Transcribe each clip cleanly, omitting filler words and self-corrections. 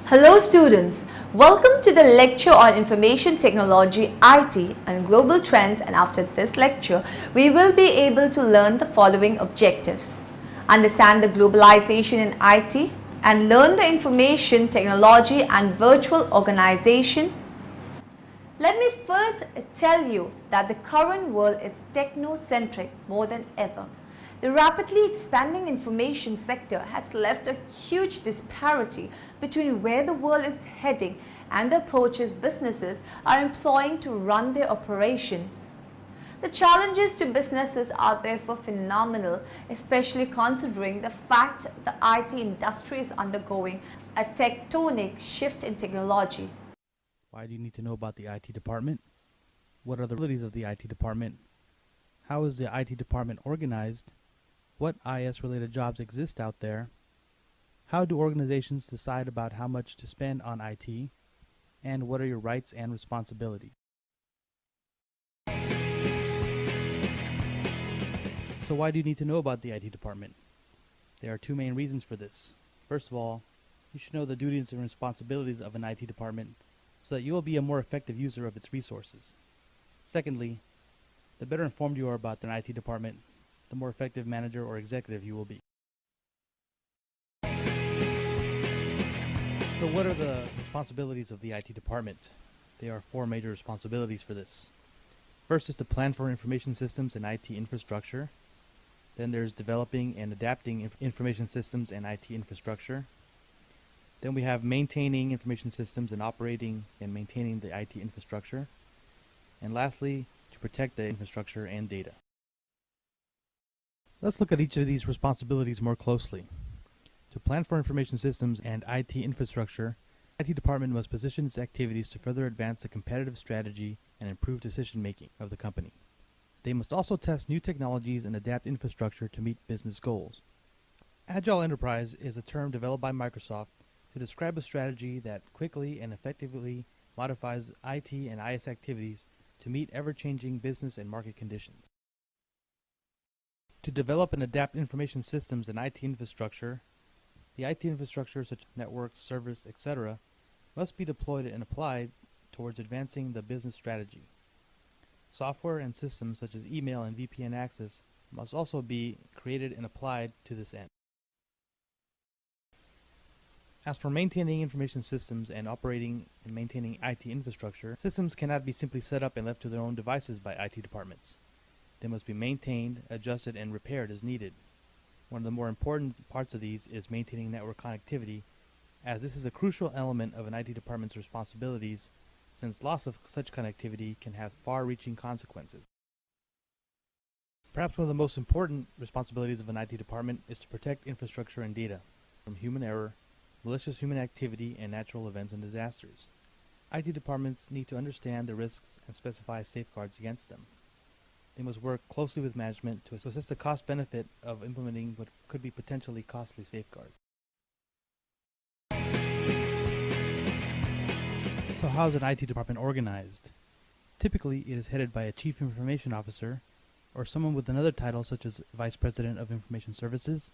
Hello students, welcome to the lecture on Information Technology, IT and Global Trends, and after this lecture, we will be able to learn the following objectives. Understand the globalization in IT and learn the information technology and virtual organization. Let me first tell you that the current world is technocentric more than ever. The rapidly expanding information sector has left a huge disparity between where the world is heading and the approaches businesses are employing to run their operations. The challenges to businesses are therefore phenomenal, especially considering the fact the IT industry is undergoing a tectonic shift in technology. Why do you need to know about the IT department? What are the abilities of the IT department? How is the IT department organized? What IS-related jobs exist out there? How do organizations decide about how much to spend on IT? And what are your rights and responsibilities? So why do you need to know about the IT department? There are two main reasons for this. First of all, you should know the duties and responsibilities of an IT department so that you will be a more effective user of its resources. Secondly, the better informed you are about the IT department, the more effective manager or executive you will be. So what are the responsibilities of the IT department? There are four major responsibilities for this. First is to plan for information systems and IT infrastructure. Then there's developing and adapting information systems and IT infrastructure. Then we have maintaining information systems and operating and maintaining the IT infrastructure. And lastly, to protect the infrastructure and data. Let's look at each of these responsibilities more closely. To plan for information systems and IT infrastructure, the IT department must position its activities to further advance the competitive strategy and improve decision-making of the company. They must also test new technologies and adapt infrastructure to meet business goals. Agile Enterprise is a term developed by Microsoft to describe a strategy that quickly and effectively modifies IT and IS activities to meet ever-changing business and market conditions. To develop and adapt information systems and IT infrastructure, the IT infrastructure such as networks, servers, etc. must be deployed and applied towards advancing the business strategy. Software and systems such as email and VPN access must also be created and applied to this end. As for maintaining information systems and operating and maintaining IT infrastructure, systems cannot be simply set up and left to their own devices by IT departments. They must be maintained, adjusted, and repaired as needed. One of the more important parts of these is maintaining network connectivity, as this is a crucial element of an IT department's responsibilities, since loss of such connectivity can have far-reaching consequences. Perhaps one of the most important responsibilities of an IT department is to protect infrastructure and data from human error, malicious human activity, and natural events and disasters. IT departments need to understand the risks and specify safeguards against them. They must work closely with management to assess the cost-benefit of implementing what could be potentially costly safeguards. So how is an IT department organized? Typically, it is headed by a Chief Information Officer or someone with another title such as Vice President of Information Services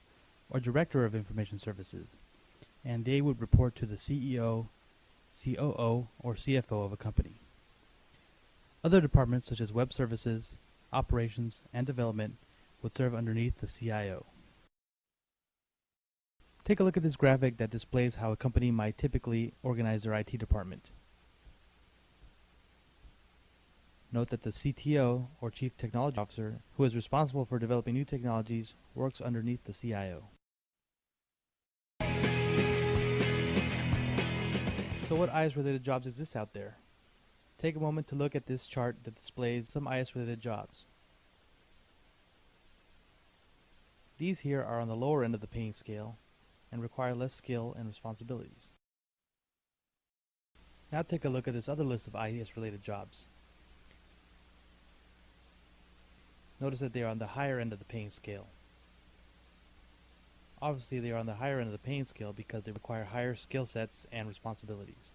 or Director of Information Services, and they would report to the CEO, COO, or CFO of a company. Other departments such as Web Services, Operations, and Development would serve underneath the CIO. Take a look at this graphic that displays how a company might typically organize their IT department. Note that the CTO, or Chief Technology Officer, who is responsible for developing new technologies, works underneath the CIO. So what IS-related jobs exist out there? Take a moment to look at this chart that displays some IS-related jobs. These here are on the lower end of the paying scale and require less skill and responsibilities. Now take a look at this other list of IS-related jobs. Notice that they are on the higher end of the paying scale. Obviously, they are on the higher end of the paying scale because they require higher skill sets and responsibilities.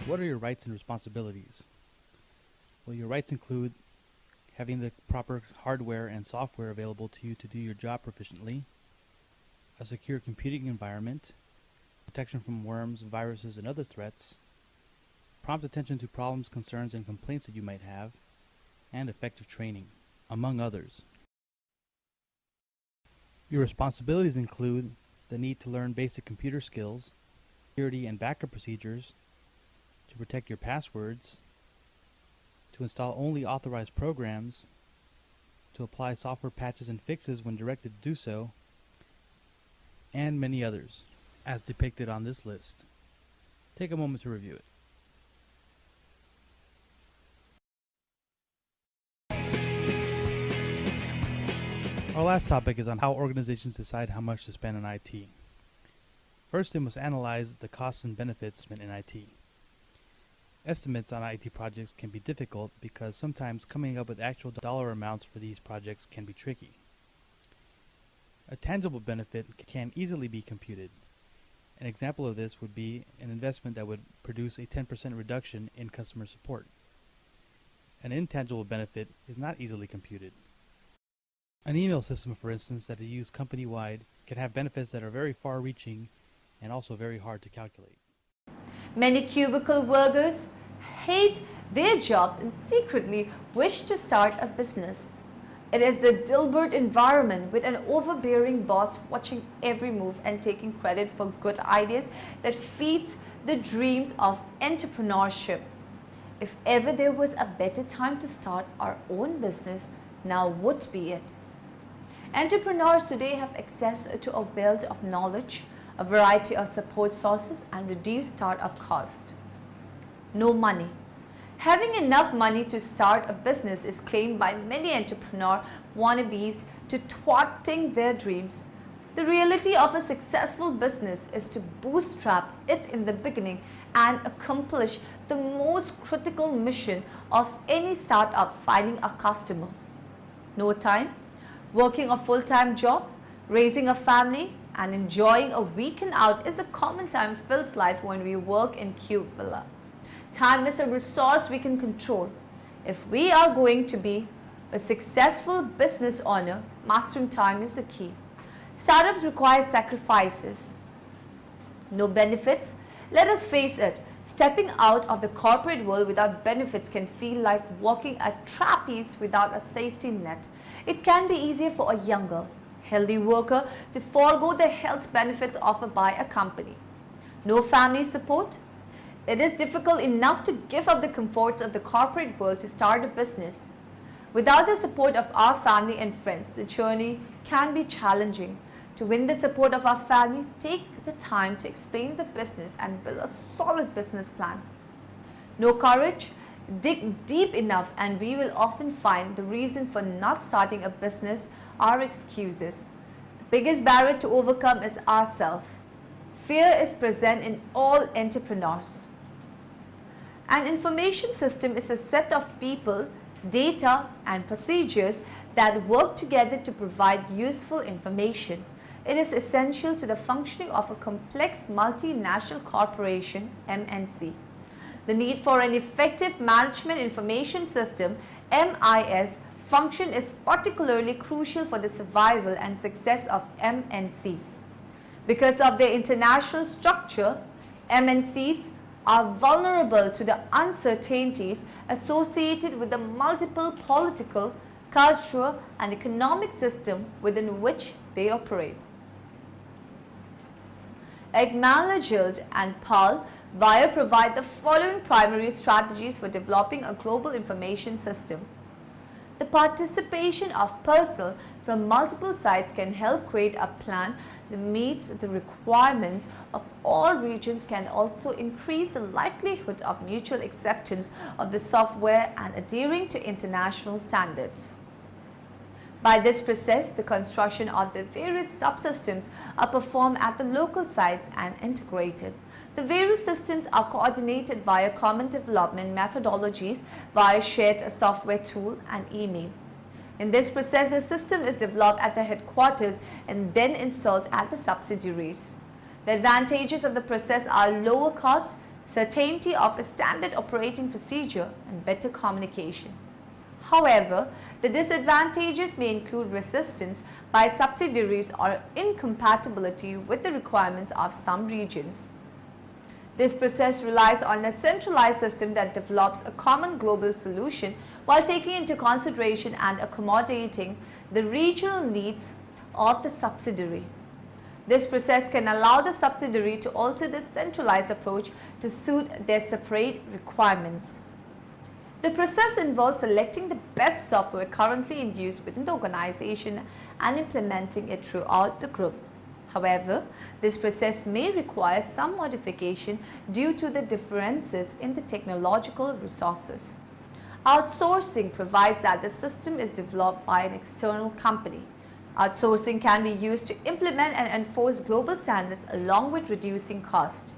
What are your rights and responsibilities? Well, your rights include having the proper hardware and software available to you to do your job proficiently, a secure computing environment, protection from worms, viruses, and other threats, prompt attention to problems, concerns, and complaints that you might have, and effective training, among others. Your responsibilities include the need to learn basic computer skills, security and backup procedures, to protect your passwords, to install only authorized programs, to apply software patches and fixes when directed to do so, and many others, as depicted on this list. Take a moment to review it. Our last topic is on how organizations decide how much to spend on IT. First, they must analyze the costs and benefits in IT. Estimates on IT projects can be difficult because sometimes coming up with actual dollar amounts for these projects can be tricky. A tangible benefit can easily be computed. An example of this would be an investment that would produce a 10% reduction in customer support. An intangible benefit is not easily computed. An email system, for instance, that is used company-wide can have benefits that are very far-reaching and also very hard to calculate. Many cubicle workers hate their jobs and secretly wish to start a business. It is the Dilbert environment with an overbearing boss watching every move and taking credit for good ideas that feeds the dreams of entrepreneurship. If ever there was a better time to start our own business, now would be it. Entrepreneurs today have access to a wealth of knowledge, a variety of support sources, and reduced startup cost. No money. Having enough money to start a business is claimed by many entrepreneur wannabes to thwarting their dreams. The reality of a successful business is to bootstrap it in the beginning and accomplish the most critical mission of any startup: finding a customer. No time, working a full-time job, raising a family, and enjoying a weekend out is the common time filled life when we work in Cube Villa. Time is a resource we can control. If we are going to be a successful business owner, mastering time is the key. Startups require sacrifices. No benefits? Let us face it, stepping out of the corporate world without benefits can feel like walking a trapeze without a safety net. It can be easier for a younger, healthy worker to forego the health benefits offered by a company. No family support? It is difficult enough to give up the comforts of the corporate world to start a business. Without the support of our family and friends, the journey can be challenging. To win the support of our family, take the time to explain the business and build a solid business plan. No courage? Dig deep enough and we will often find the reason for not starting a business are excuses. The biggest barrier to overcome is ourselves. Fear is present in all entrepreneurs. An information system is a set of people, data, and procedures that work together to provide useful information. It is essential to the functioning of a complex multinational corporation, MNC. The need for an effective management information system, MIS, function is particularly crucial for the survival and success of MNCs. Because of their international structure, MNCs are vulnerable to the uncertainties associated with the multiple political, cultural, and economic system within which they operate. Acknowledged and Paul Weyer provide the following primary strategies for developing a global information system. The participation of personnel from multiple sites can help create a plan that meets the requirements of all regions, can also increase the likelihood of mutual acceptance of the software and adhering to international standards. By this process, the construction of the various subsystems are performed at the local sites and integrated. The various systems are coordinated via common development methodologies, via shared software tool and email. In this process, the system is developed at the headquarters and then installed at the subsidiaries. The advantages of the process are lower cost, certainty of a standard operating procedure, and better communication. However, the disadvantages may include resistance by subsidiaries or incompatibility with the requirements of some regions. This process relies on a centralized system that develops a common global solution while taking into consideration and accommodating the regional needs of the subsidiary. This process can allow the subsidiary to alter the centralized approach to suit their separate requirements. The process involves selecting the best software currently in use within the organization and implementing it throughout the group. However, this process may require some modification due to the differences in the technological resources. Outsourcing provides that the system is developed by an external company. Outsourcing can be used to implement and enforce global standards along with reducing cost.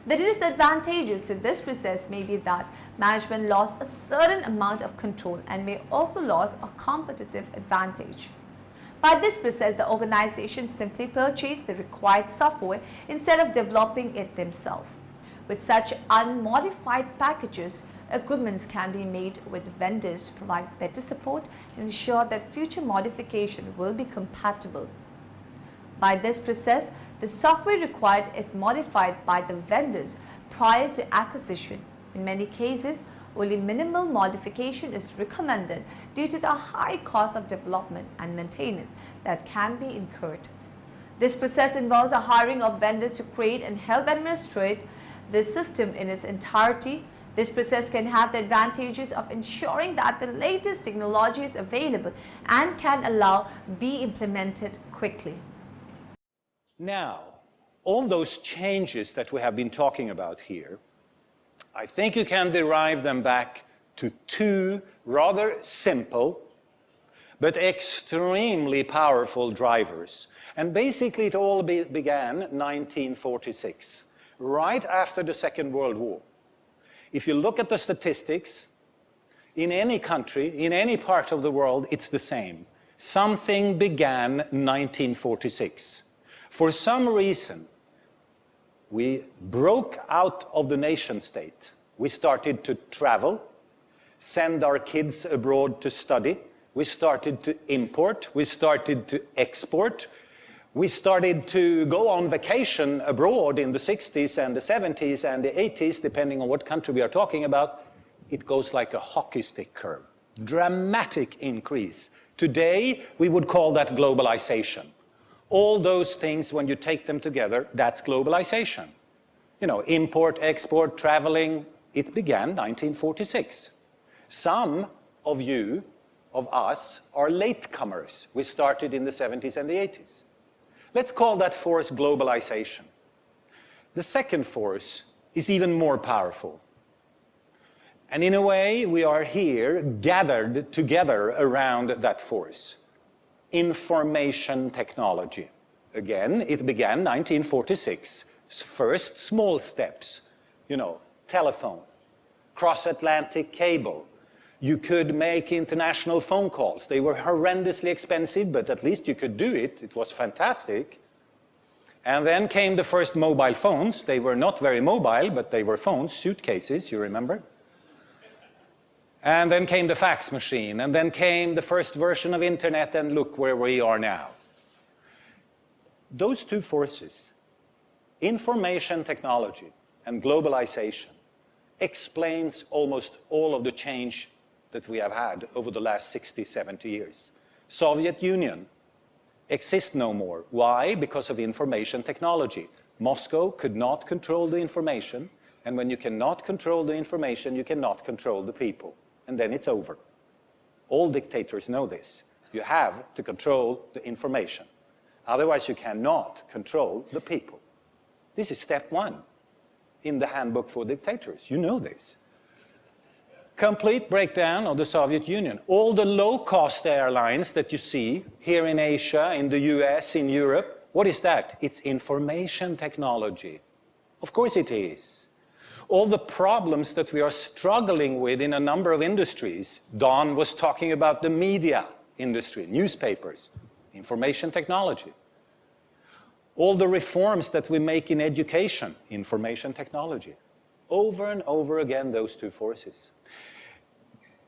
The disadvantages to this process may be that management lost a certain amount of control and may also lose a competitive advantage. By this process, the organization simply purchased the required software instead of developing it themselves. With such unmodified packages, agreements can be made with vendors to provide better support and ensure that future modification will be compatible. By this process, the software required is modified by the vendors prior to acquisition. In many cases, only minimal modification is recommended due to the high cost of development and maintenance that can be incurred. This process involves the hiring of vendors to create and help administrate the system in its entirety. This process can have the advantages of ensuring that the latest technology is available and can allow be implemented quickly. Now, all those changes that we have been talking about here, I think you can derive them back to two rather simple but extremely powerful drivers. And basically it all began 1946, right after the Second World War. If you look at the statistics, in any country, in any part of the world, it's the same. Something began 1946. For some reason, we broke out of the nation state. We started to travel, send our kids abroad to study. We started to import. We started to export. We started to go on vacation abroad in the 60s and the 70s and the 80s, depending on what country we are talking about. It goes like a hockey stick curve. Dramatic increase. Today, we would call that globalization. All those things, when you take them together, that's globalization. You know, import, export, traveling, it began 1946. Some of you, of us, are latecomers. We started in the 70s and the 80s. Let's call that force globalization. The second force is even more powerful. And in a way, we are here gathered together around that force. Information technology. Again, it began 1946. First small steps, you know, telephone, cross-Atlantic cable. You could make international phone calls. They were horrendously expensive, but at least you could do it. It was fantastic. And then came the first mobile phones. They were not very mobile, but they were phones, suitcases, you remember? And then came the fax machine, and then came the first version of internet, and look where we are now. Those two forces, information technology and globalization, explains almost all of the change that we have had over the last 60, 70 years. Soviet Union exists no more. Why? Because of information technology. Moscow could not control the information, and when you cannot control the information, you cannot control the people. And then it's over. All dictators know this. You have to control the information. Otherwise, you cannot control the people. This is step one in the handbook for dictators. You know this. Complete breakdown of the Soviet Union. All the low-cost airlines that you see here in Asia, in the US, in Europe, what is that? It's information technology. Of course it is. All the problems that we are struggling with in a number of industries. Don was talking about the media industry, newspapers, information technology. All the reforms that we make in education, information technology. Over and over again, those two forces.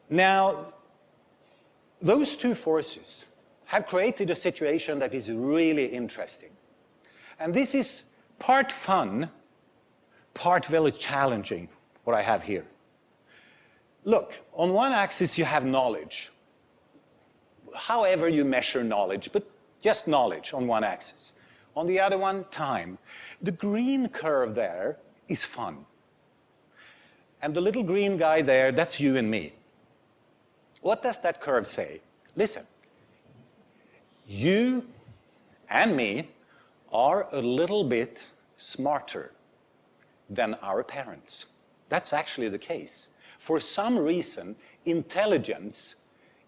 Now, Those two forces have created a situation that is really interesting. And this is part fun, part very challenging, what I have here. Look, on one axis you have knowledge. However you measure knowledge, but just knowledge on one axis. On the other one, time. The green curve there is fun. And the little green guy there, that's you and me. What does that curve say? Listen, you and me are a little bit smarter than our parents. That's actually the case. For some reason, intelligence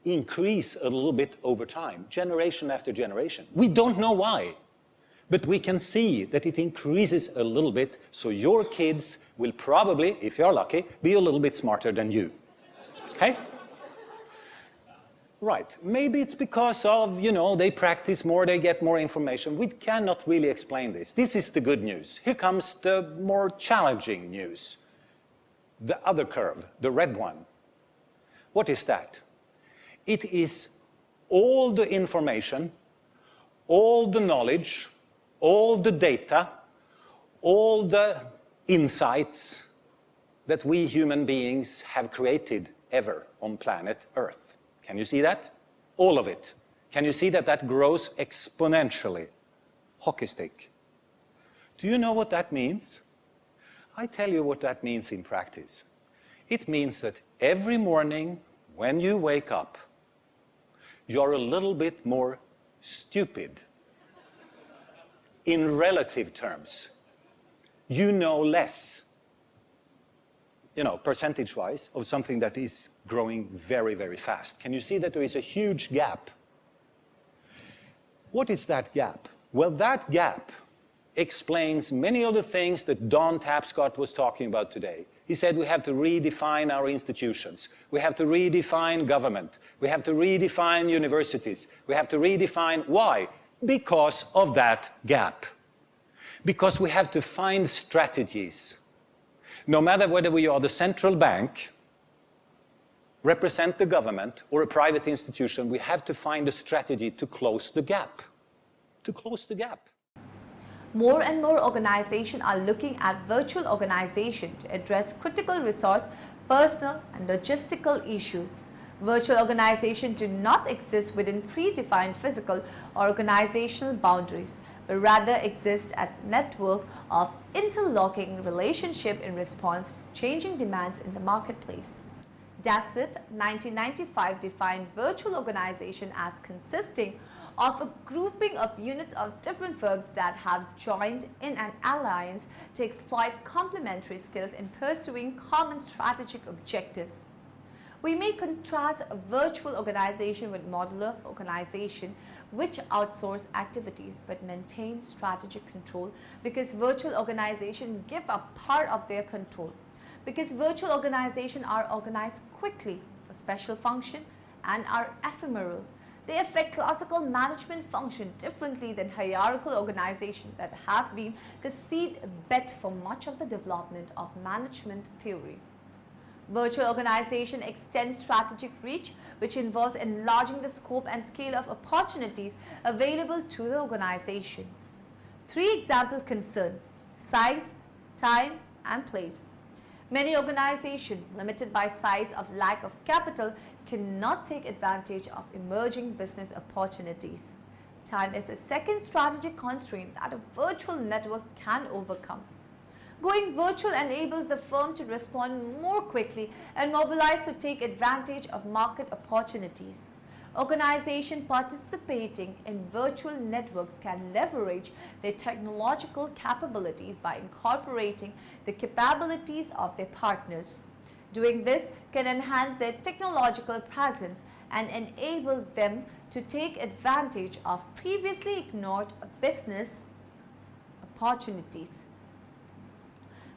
increases a little bit over time, generation after generation. We don't know why, but we can see that it increases a little bit, so your kids will probably, if you're lucky, be a little bit smarter than you. Okay? Right. Maybe it's because of, they practice more, they get more information. We cannot really explain this. This is the good news. Here comes the more challenging news. The other curve, the red one. What is that? It is all the information, all the knowledge, all the data, all the insights that we human beings have created ever on planet Earth. Can you see that? All of it. Can you see that that grows exponentially? Hockey stick. Do you know what that means? I tell you what that means in practice. It means that every morning when you wake up, you're a little bit more stupid. In relative terms, you know less, percentage-wise, of something that is growing very, very fast. Can you see that there is a huge gap? What is that gap? Well, that gap explains many of the things that Don Tapscott was talking about today. He said we have to redefine our institutions. We have to redefine government. We have to redefine universities. We have to redefine why? Because of that gap. Because we have to find strategies. No matter whether we are the central bank, represent the government, or a private institution, we have to find a strategy to close the gap. To close the gap. More and more organizations are looking at virtual organization to address critical resource, personal and logistical issues. Virtual organizations do not exist within predefined physical or organizational boundaries, but rather exist as a network of interlocking relationship in response to changing demands in the marketplace. Dasset 1995 defined virtual organization as consisting of a grouping of units of different firms that have joined in an alliance to exploit complementary skills in pursuing common strategic objectives. We may contrast a virtual organization with modular organization which outsource activities but maintain strategic control because virtual organizations give up part of their control. Because virtual organizations are organized quickly for special function and are ephemeral. They affect classical management function differently than hierarchical organizations that have been the seed bed for much of the development of management theory. Virtual organization extends strategic reach, which involves enlarging the scope and scale of opportunities available to the organization. 3 examples concern size, time, and place. Many organizations, limited by size or lack of capital, cannot take advantage of emerging business opportunities. Time is a second strategic constraint that a virtual network can overcome. Going virtual enables the firm to respond more quickly and mobilize to take advantage of market opportunities. Organizations participating in virtual networks can leverage their technological capabilities by incorporating the capabilities of their partners. Doing this can enhance their technological presence and enable them to take advantage of previously ignored business opportunities.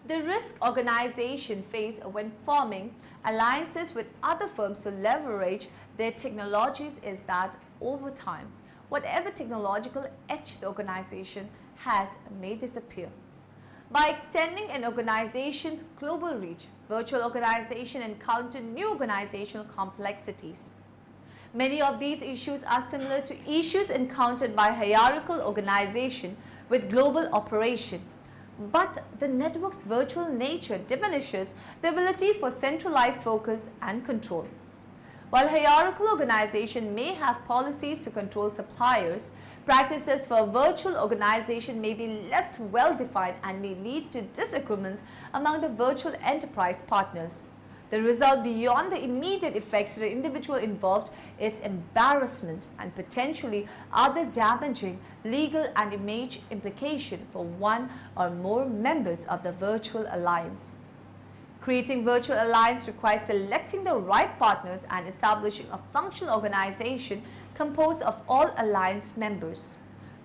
The risk organizations face when forming alliances with other firms to leverage their technologies is that over time, whatever technological edge the organization has may disappear. By extending an organization's global reach, virtual organizations encounter new organizational complexities. Many of these issues are similar to issues encountered by hierarchical organization with global operation. But the network's virtual nature diminishes the ability for centralized focus and control. While hierarchical organization may have policies to control suppliers, practices for a virtual organization may be less well defined and may lead to disagreements among the virtual enterprise partners. The result beyond the immediate effects to the individual involved is embarrassment and potentially other damaging legal and image implications for one or more members of the virtual alliance. Creating virtual alliance requires selecting the right partners and establishing a functional organization composed of all alliance members.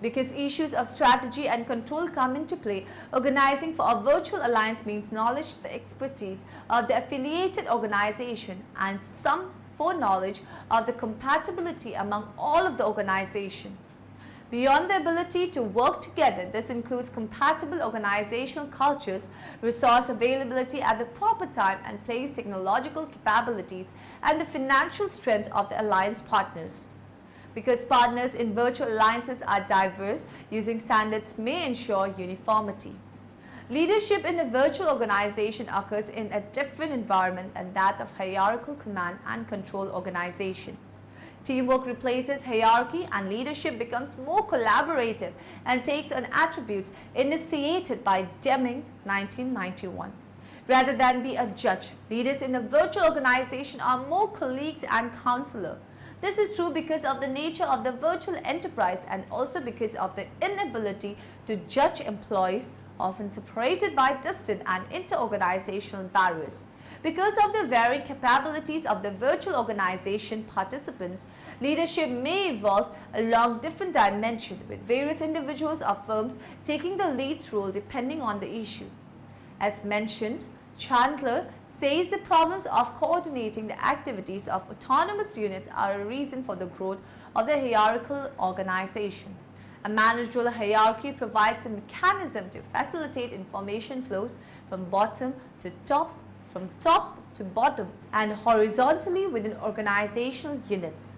Because issues of strategy and control come into play, organizing for a virtual alliance means knowledge, the expertise of the affiliated organization, and some foreknowledge of the compatibility among all of the organization. Beyond the ability to work together, this includes compatible organizational cultures, resource availability at the proper time and place, technological capabilities, and the financial strength of the alliance partners. Because partners in virtual alliances are diverse, using standards may ensure uniformity. Leadership in a virtual organization occurs in a different environment than that of hierarchical command and control organization. Teamwork replaces hierarchy and leadership becomes more collaborative and takes on attributes initiated by Deming 1991. Rather than be a judge, leaders in a virtual organization are more colleagues and counselor. This is true because of the nature of the virtual enterprise and also because of the inability to judge employees, often separated by distant and interorganizational barriers. Because of the varied capabilities of the virtual organization participants, leadership may evolve along different dimensions, with various individuals or firms taking the lead role depending on the issue. As mentioned, Chandler says the problems of coordinating the activities of autonomous units are a reason for the growth of the hierarchical organization. A managerial hierarchy provides a mechanism to facilitate information flows from bottom to top, from top to bottom, and horizontally within organizational units.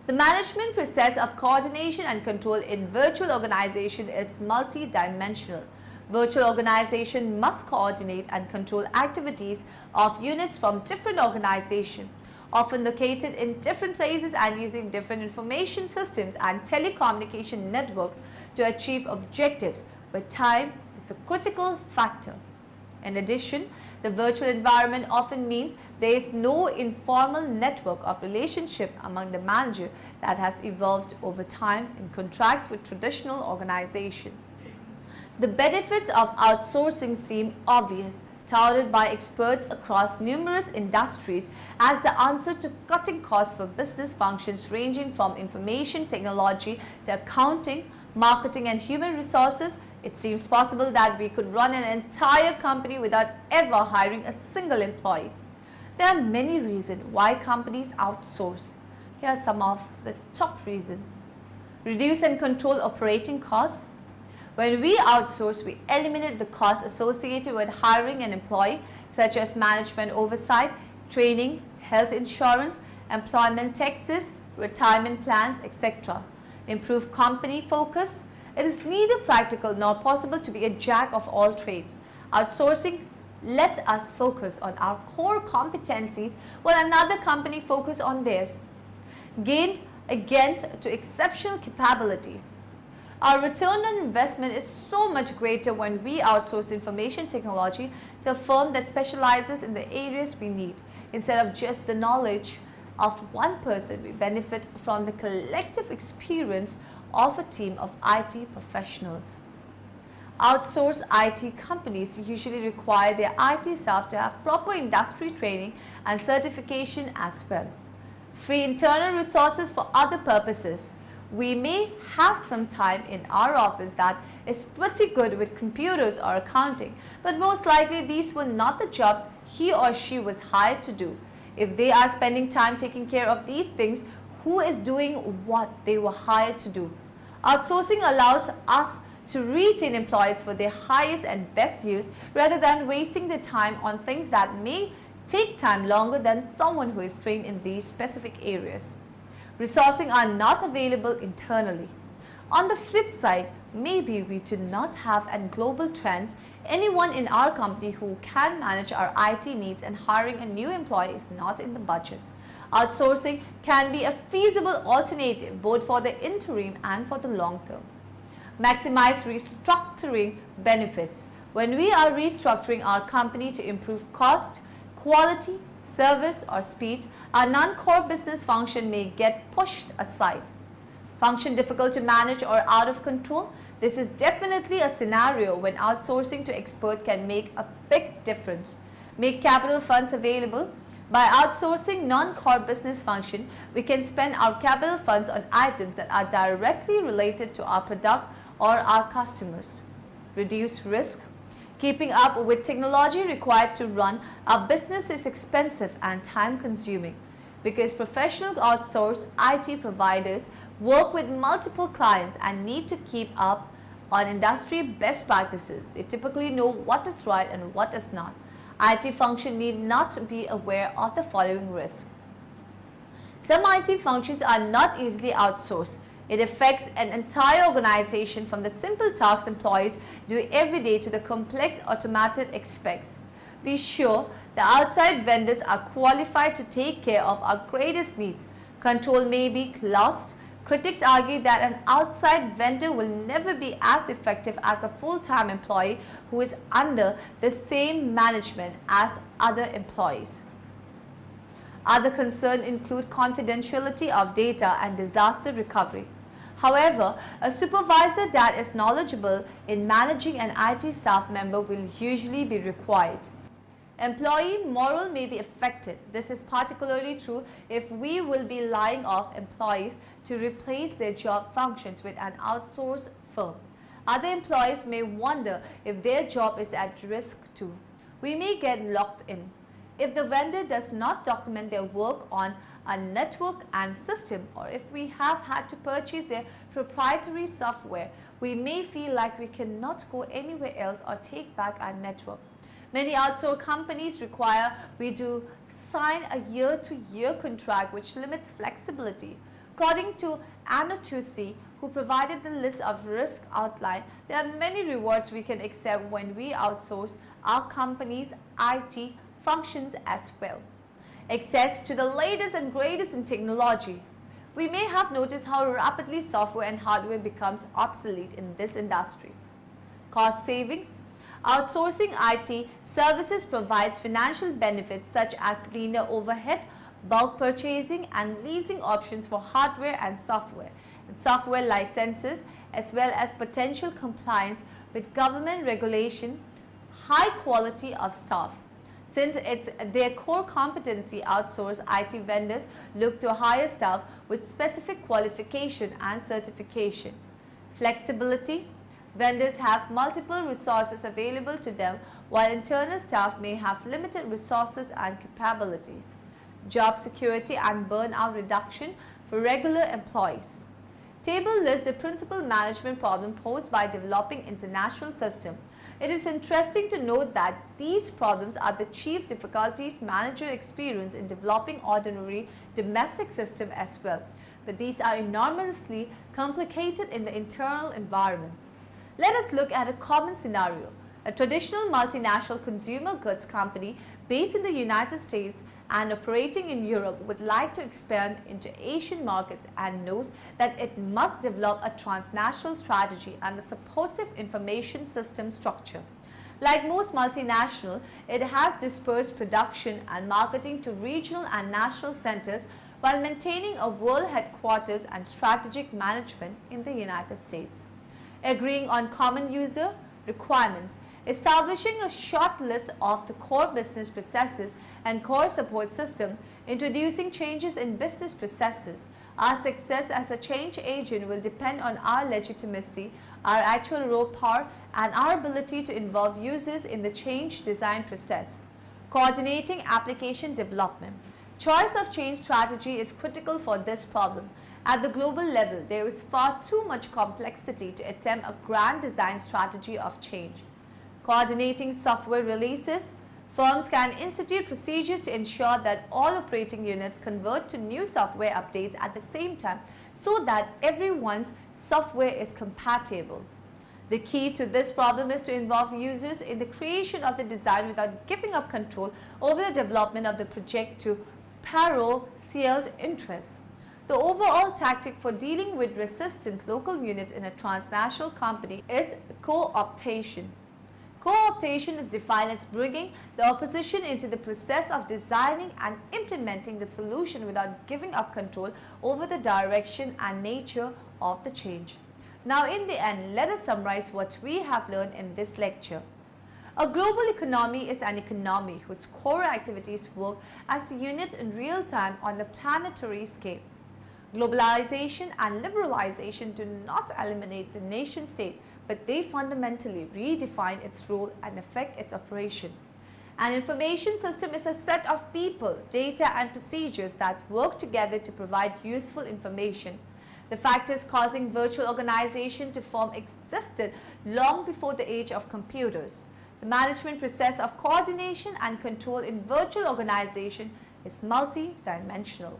The management process of coordination and control in virtual organization is multi-dimensional. Virtual organization must coordinate and control activities of units from different organizations, often located in different places and using different information systems and telecommunication networks to achieve objectives, where time is a critical factor. In addition, the virtual environment often means there is no informal network of relationship among the manager that has evolved over time in contrast with traditional organization. The benefits of outsourcing seem obvious, touted by experts across numerous industries as the answer to cutting costs for business functions ranging from information technology to accounting, marketing, and human resources. It seems possible that we could run an entire company without ever hiring a single employee. There are many reasons why companies outsource. Here are some of the top reasons. Reduce and control operating costs. When we outsource, we eliminate the costs associated with hiring an employee, such as management oversight, training, health insurance, employment taxes, retirement plans, etc. Improve company focus. It is neither practical nor possible to be a jack of all trades. Outsourcing let us focus on our core competencies while another company focus on theirs. Gained against to exceptional capabilities. Our return on investment is so much greater when we outsource information technology to a firm that specializes in the areas we need. Instead of just the knowledge of one person, we benefit from the collective experience of a team of IT professionals. Outsourced IT companies usually require their IT staff to have proper industry training and certification as well. Free internal resources for other purposes. We may have some time in our office that is pretty good with computers or accounting, but most likely these were not the jobs he or she was hired to do. If they are spending time taking care of these things, who is doing what they were hired to do? Outsourcing allows us to retain employees for their highest and best use rather than wasting their time on things that may take time longer than someone who is trained in these specific areas. Resourcing are not available internally. On the flip side, maybe we do not have any global trends, anyone in our company who can manage our IT needs, and hiring a new employee is not in the budget. Outsourcing can be a feasible alternative both for the interim and for the long term. Maximize restructuring benefits. When we are restructuring our company to improve cost, quality, service, or speed, our non-core business function may get pushed aside. Function difficult to manage or out of control? This is definitely a scenario when outsourcing to expert can make a big difference. Make capital funds available. By outsourcing non-core business function, we can spend our capital funds on items that are directly related to our product or our customers. Reduce risk. Keeping up with technology required to run our business is expensive and time-consuming. Because professional outsourced IT providers work with multiple clients and need to keep up on industry best practices, they typically know what is right and what is not. IT function need not be aware of the following risks. Some IT functions are not easily outsourced. It affects an entire organization from the simple tasks employees do every day to the complex automated aspects. Be sure the outside vendors are qualified to take care of our greatest needs. Control may be lost. Critics argue that an outside vendor will never be as effective as a full-time employee who is under the same management as other employees. Other concerns include confidentiality of data and disaster recovery. However, a supervisor that is knowledgeable in managing an IT staff member will usually be required. Employee morale may be affected. This is particularly true if we will be laying off employees to replace their job functions with an outsourced firm. Other employees may wonder if their job is at risk too. We may get locked in. If the vendor does not document their work on a network and system, or if we have had to purchase their proprietary software, we may feel like we cannot go anywhere else or take back our network. Many outsourced companies require we to sign a year-to-year contract which limits flexibility. According to Untitled, who provided the list of risk outline, there are many rewards we can accept when we outsource our company's IT functions as well. Access to the latest and greatest in technology. We may have noticed how rapidly software and hardware becomes obsolete in this industry. Cost savings. Outsourcing IT services provides financial benefits such as leaner overhead, bulk purchasing, and leasing options for hardware and software licenses, as well as potential compliance with government regulation, high quality of staff. Since it's their core competency, outsourced IT vendors look to hire staff with specific qualification and certification. Flexibility. Vendors have multiple resources available to them, while internal staff may have limited resources and capabilities. Job security and burnout reduction for regular employees. Table lists the principal management problem posed by developing international system. It is interesting to note that these problems are the chief difficulties managers experience in developing ordinary domestic system as well, but these are enormously complicated in the internal environment. Let us look at a common scenario. A traditional multinational consumer goods company based in the United States and operating in Europe would like to expand into Asian markets and knows that it must develop a transnational strategy and a supportive information system structure. Like most multinational, it has dispersed production and marketing to regional and national centers while maintaining a world headquarters and strategic management in the United States. Agreeing on common user requirements, establishing a short list of the core business processes and core support system, introducing changes in business processes. Our success as a change agent will depend on our legitimacy, our actual raw power, and our ability to involve users in the change design process. Coordinating application development. Choice of change strategy is critical for this problem. At the global level, there is far too much complexity to attempt a grand design strategy of change. Coordinating software releases. Firms can institute procedures to ensure that all operating units convert to new software updates at the same time so that everyone's software is compatible. The key to this problem is to involve users in the creation of the design without giving up control over the development of the project to parochial interests. The overall tactic for dealing with resistant local units in a transnational company is co-optation. Co-optation is defined as bringing the opposition into the process of designing and implementing the solution without giving up control over the direction and nature of the change. Now, in the end, let us summarize what we have learned in this lecture. A global economy is an economy whose core activities work as a unit in real time on a planetary scale. Globalization and liberalization do not eliminate the nation state, but they fundamentally redefine its role and affect its operation. An information system is a set of people, data, and procedures that work together to provide useful information. The factors causing virtual organization to form existed long before the age of computers. The management process of coordination and control in virtual organization is multi-dimensional.